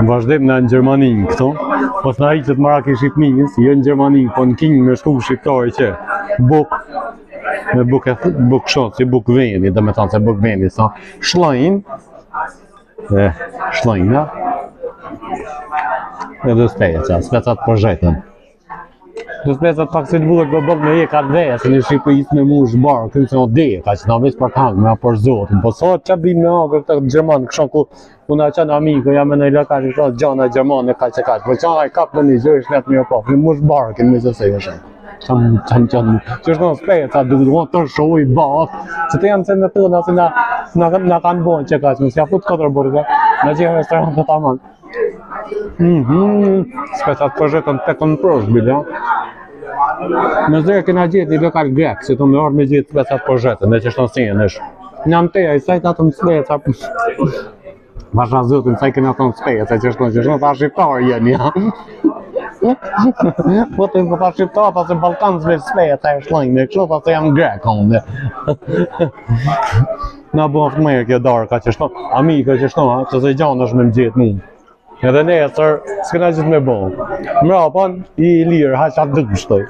Vazhdim në Gjermani këtu, po s'na hiqet Marrakesh Shqipnisë, jo në Gjermani, po në King me shku shqiptari që buk, me buk shot, si buk vendi, dhe me thonë se buk vendi, sa shlajn, shlajna, edhe specat për zhetën. Dhe specat pak si të bullë këtë bëllë me jekat vesë, në Shqipërisë me mu shbarë, kënë që në deka, që në veç për hangë, me për zotin, po sa që bim me hangë këtë Gjermanë, këshon ku na qenë amikë, jam e në lokal, këshon gjana Gjermanë e kaq, po që ai kap me një gjë, është letë me po, në mu shbarë, kënë me zësej e shenë. Që është në specat, duke të shoj, bath, që të janë se në tëna, se na kanë bojnë që kaq, nësë ja fut 4 burga, në gjithë restorant të taman. Specat për zhetën të kënë prosh, bilja. Me zërë këna gjithë një lokal grek, si të me orë me gjithë specat për zhetën, dhe që është në sinë është. Në më teja, i sajtë atë në specat, vasha zotin, saj këna atë në specat, që është në ta shqiptarë jeni, ja. Po të në ta shqiptarë, ta se Balkanësve specat, e shlajnë, e kështu, ta se jam grek, onde. Na bëftë me kjo darë, ka që është, amika që është, që se gjanë është me më gjithë mund. Edhe nesër, s'këna gjithë me bon. Mrapan, i lirë, haqë atë dëgë shtoj.